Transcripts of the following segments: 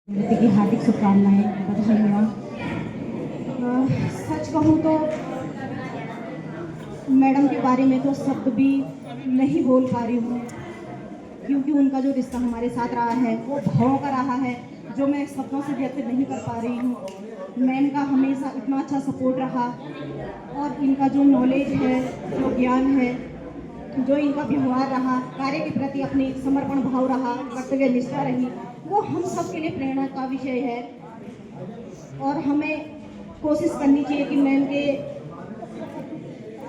जयंती की हार्दिक शुभकामनाएं, बधाइयाँ। सच कहूँ तो मैडम के बारे में तो शब्द भी नहीं बोल पा रही हूँ, क्योंकि उनका जो रिश्ता हमारे साथ रहा है वो भावों का रहा है, जो मैं शब्दों से व्यक्त नहीं कर पा रही हूँ। मैम का हमेशा इतना अच्छा सपोर्ट रहा, और इनका जो नॉलेज है, जो ज्ञान है, जो इनका व्यवहार रहा, कार्य के प्रति अपनी समर्पण भाव रहा, कर्तव्य निष्ठा रही, वो हम सब के लिए प्रेरणा का विषय है। और हमें कोशिश करनी चाहिए कि मैम के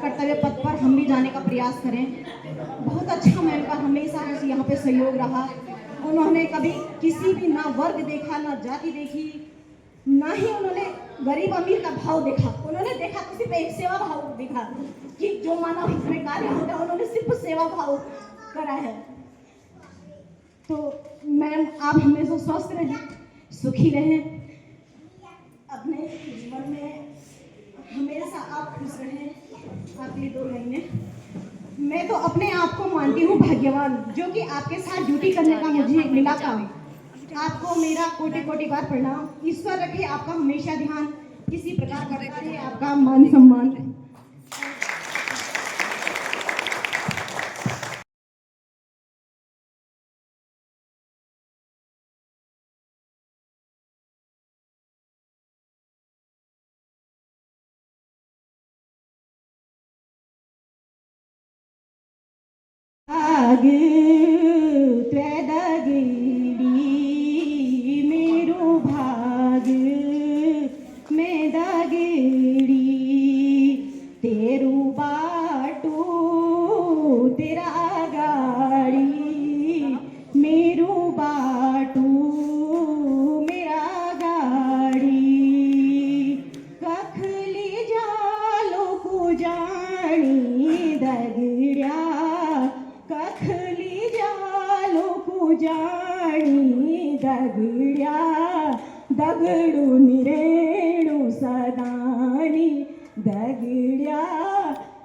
कर्तव्य पथ पर हम भी जाने का प्रयास करें। बहुत अच्छा मैम का हमेशा यहाँ पे सहयोग रहा। उन्होंने कभी किसी भी ना वर्ग देखा, ना जाति देखी, ना ही उन्होंने गरीब अमीर का भाव देखा। उन्होंने देखा तो सिर्फ एक सेवा भाव देखा कि जो मानव हित में कार्य होता है, उन्होंने सिर्फ सेवा भाव करा है। तो मैम आप हमेशा स्वस्थ रहें, सुखी रहें, अपने जीवन में हमेशा आप खुश रहें। आपकी 2 लाइनें। मैं तो अपने आप को मानती हूँ भाग्यवान, जो कि आपके साथ ड्यूटी करने का मुझे मिला काम। आपको मेरा कोटि कोटि बार प्रणाम। ईश्वर रखे आपका हमेशा ध्यान, किसी प्रकार बढ़ता रहे आपका मान सम्मान। आग त्वेदगिरी मेरो भाग में दगिरी, तेरू बाटू तेरा गाड़ी, मेरो बाटू मेरा गाड़ी, कखली जालो को जानी दगड़्या, कखली जालो को जानी दगड़्या, दगड़ू निरेणु सदानी दगड़्या,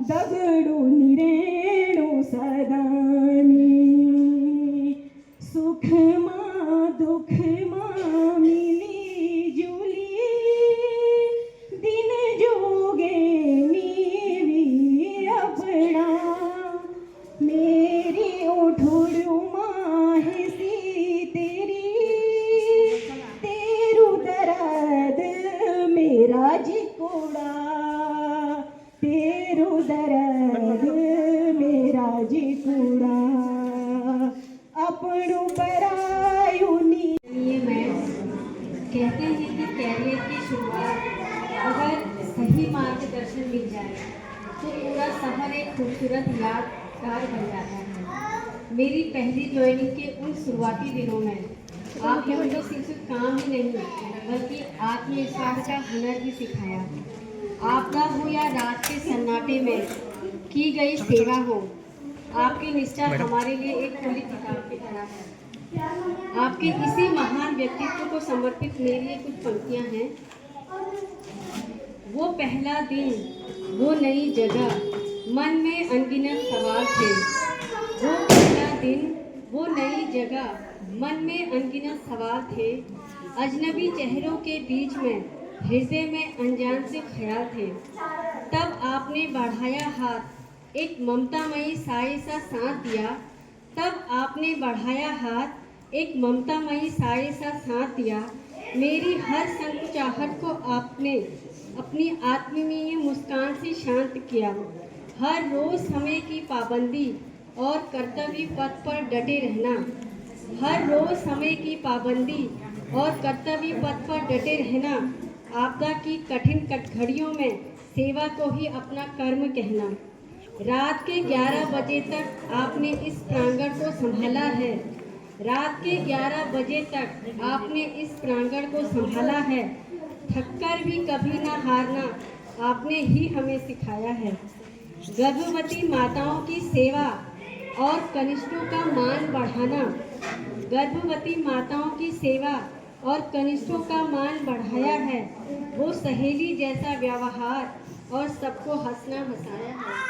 दगड़ू निरेणु सदानी, सुख मां दुख मां मिली जुली, दिन जोगे नीवी अपना, मेरी उठुड़ू माहिसी तेरी, तेरू दर्द मेरा जिकोड़ा, तेरू दर्द मेरा जिकोड़ा, अपनू परायू नी। मैं कहते हैं कि कैरियर की शुरुआत अगर सही मार्गदर्शन मिल जाए तो पूरा सफर एक खूबसूरत यादगार बन जाता है। मेरी पहली ज्वाइनिंग के उन शुरुआती दिनों में आपने मुझे सिर्फ काम ही नहीं बल्कि आत्मविश्वास का हुनर भी सिखाया। आपदा हो या रात के सन्नाटे में की गई सेवा हो, आपकी निष्ठा हमारे लिए एक खुली किताब की तरह है। आपके इसी महान व्यक्तित्व को समर्पित मेरी ये कुछ पंक्तियां हैं। वो पहला दिन, वो नई जगह, मन में अनगिनत सवाल थे। वो पहला दिन, वो नई जगह, मन में अनगिनत सवाल थे। अजनबी चेहरों के बीच में हृदय में अनजान से ख्याल थे। तब आपने बढ़ाया हाथ, एक ममतामयी साए सा साथ दिया। तब आपने बढ़ाया हाथ, एक ममतामयी साए सा साथ दिया। मेरी हर संकुचाहट को आपने अपनी आत्मीय मुस्कान से शांत किया। हर रोज समय की पाबंदी और कर्तव्य पथ पर डटे रहना, हर रोज समय की पाबंदी और कर्तव्य पथ पर डटे रहना, आपदा की कठिन घड़ियों में सेवा को ही अपना कर्म कहना। रात के 11 बजे तक आपने इस प्रांगण को संभाला है। रात के 11 बजे तक आपने इस प्रांगण को संभाला है। थककर भी कभी ना हारना आपने ही हमें सिखाया है। गर्भवती माताओं की सेवा और कनिष्ठों का मान बढ़ाना, गर्भवती माताओं की सेवा और कनिष्ठों का मान बढ़ाया है। वो सहेली जैसा व्यवहार और सबको हंसना हंसाया है।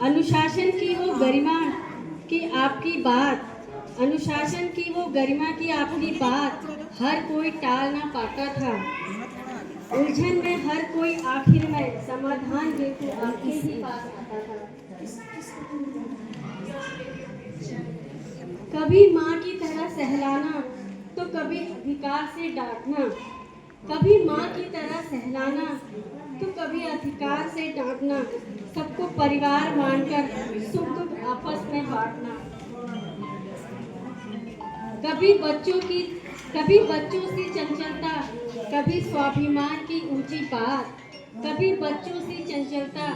अनुशासन की वो गरिमा कि आपकी बात अनुशासन की वो गरिमा की आपकी बात हर कोई टाल ना पाता था। उलझन में हर कोई आखिर में समाधान हेतु आपके ही पास आता था। कभी माँ की तरह सहलाना तो कभी अधिकार से डांटना, कभी माँ की तरह सहलाना तो कभी अधिकार से डांटना, सबको परिवार मानकर सुख दुख आपस में बांटना। कभी बच्चों सी चंचलता, कभी स्वाभिमान की ऊंची बात, कभी बच्चों सी चंचलता,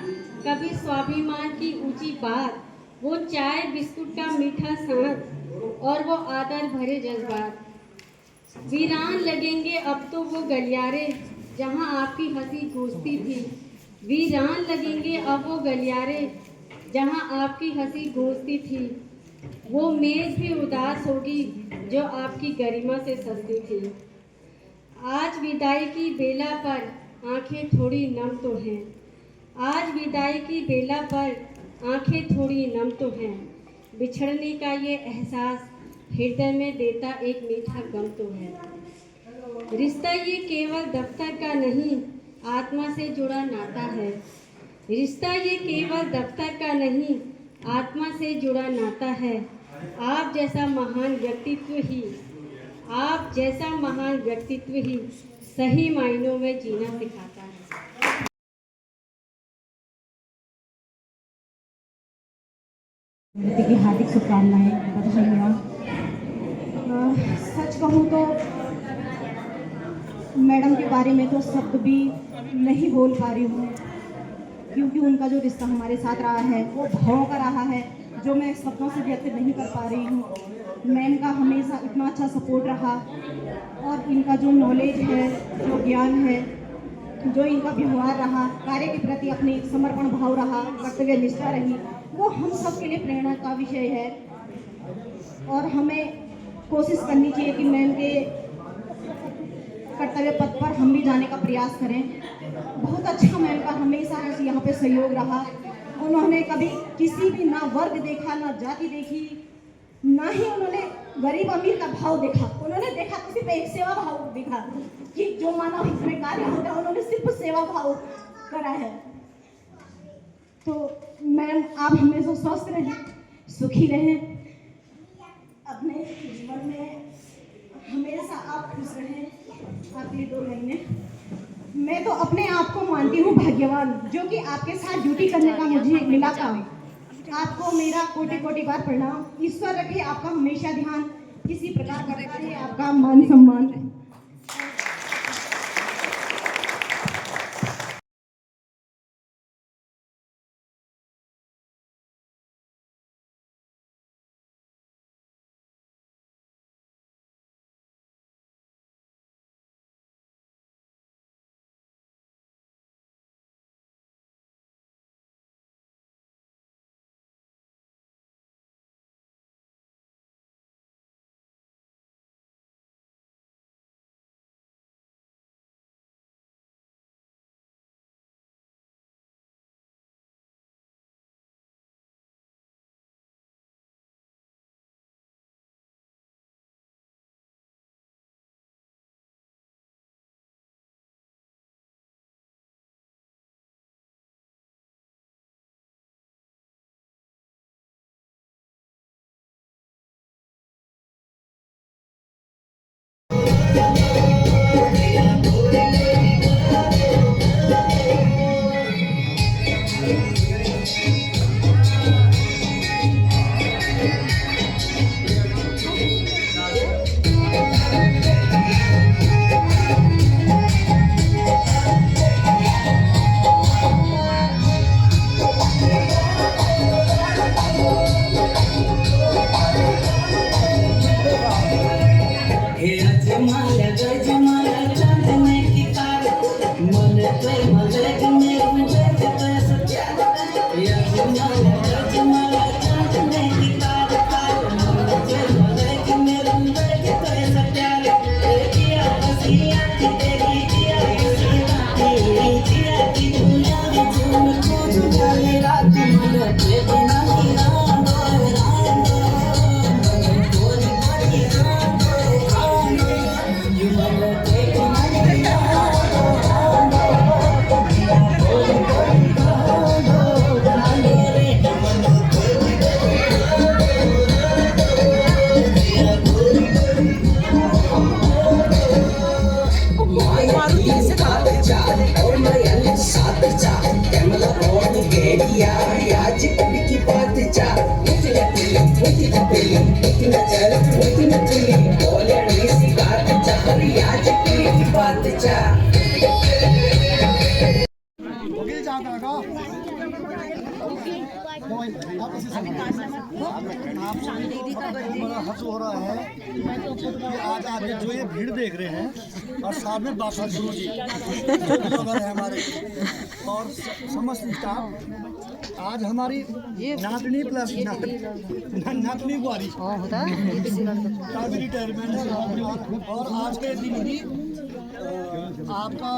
कभी स्वाभिमान की ऊंची बात, वो चाय बिस्कुट का मीठा साथ और वो आदर भरे जज्बात। वीरान लगेंगे अब तो वो गलियारे जहां आपकी हंसी गूंजती थी। वीरान लगेंगे अब वो गलियारे जहां आपकी हंसी गूंजती थी। वो मेज भी उदास होगी जो आपकी गरिमा से सजती थी। आज विदाई की बेला पर आंखें थोड़ी नम तो हैं। आज विदाई की बेला पर आंखें थोड़ी नम तो हैं। बिछड़ने का ये एहसास हृदय में देता एक मीठा गम तो है। रिश्ता ये केवल दफ्तर का नहीं, आत्मा से जुड़ा नाता है। रिश्ता ये केवल दफ्तर का नहीं, आत्मा से जुड़ा नाता है। आप जैसा महान व्यक्तित्व ही आप जैसा महान व्यक्तित्व ही सही मायनों में जीना सिखाता है। गणपति की हार्दिक शुभकामनाएं बधाई मैम। सच कहूँ तो मैडम के बारे में तो शब्द भी नहीं बोल पा रही हूँ, क्योंकि उनका जो रिश्ता हमारे साथ रहा है वो भावों का रहा है, जो मैं शब्दों से व्यक्त नहीं कर पा रही हूँ। मैम का हमेशा इतना अच्छा सपोर्ट रहा, और इनका जो नॉलेज है, जो ज्ञान है, जो इनका व्यवहार रहा, कार्य के प्रति अपनी समर्पण भाव रहा, कर्तव्य निष्ठा रही, वो हम सब के लिए प्रेरणा का विषय है। और हमें कोशिश करनी चाहिए कि मैम के कर्तव्य पथ पर हम भी जाने का प्रयास करें। बहुत अच्छा मैम का हमेशा यहाँ पे सहयोग रहा। उन्होंने कभी किसी भी ना वर्ग देखा, ना जाति देखी, ना ही उन्होंने गरीब अमीर का भाव देखा। उन्होंने देखा तो सिर्फ एक सेवा भाव देखा कि जो मानव हित में कार्य होता है, उन्होंने सिर्फ सेवा भाव करा है। तो मैम आप हमेशा स्वस्थ रहें, सुखी रहें, अपने जीवन में हमेशा आप खुश रहें। अगले 2 महीने मैं तो अपने आप को मानती हूँ भाग्यवान, जो कि आपके साथ ड्यूटी करने का मुझे मिला काम। आपको मेरा कोटि कोटि बार प्रणाम। ईश्वर रखे आपका हमेशा ध्यान, किसी प्रकार करता रहे आपका मान सम्मान। बड़ा हर्ष हो रहा है कि आज आप जो ये भीड़ देख रहे हैं और साथ में बादशाह गुरु जी जो है हमारे और समस्त स्टाफ, आज हमारी नातनी प्लस नातनी बुआरी का भी रिटायरमेंट है और आज के दिन ही आपका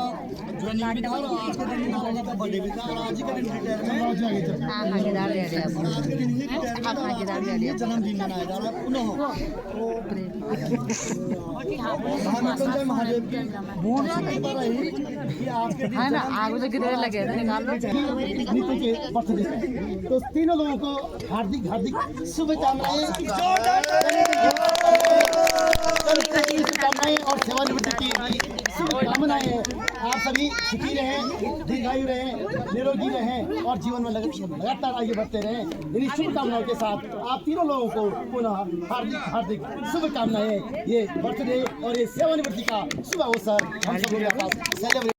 ज्वाइनिंग भी था और आज के दिन नाना का बर्थडे भी था और आज का दिन रिटायरमेंट आज के दिन ही रिटायरमेंट जन्मदिन मनाया जा रहा है पुनः महामृत्युंजय महादेव की मूल से बता रही कि आपके दिन है ना आगे से गिरने लगे निकाल लो नीतू के बर्थडे तो तीनों लोगों को हार्दिक हार्दिक शुभकामनाएं और सेवानिवृत्ति की शुभकामनाएं। आप सभी सुखी रहें, दीर्घायु रहें, निरोगी रहें और जीवन में लगातार आगे बढ़ते रहें। इन्हीं शुभकामनाओं के साथ आप तीनों लोगों को पुनः हार्दिक हार्दिक शुभकामनाएं। ये बर्थडे और ये सेवानिवृत्ति का शुभ अवसर हम सभी के पास सेलिब्रेट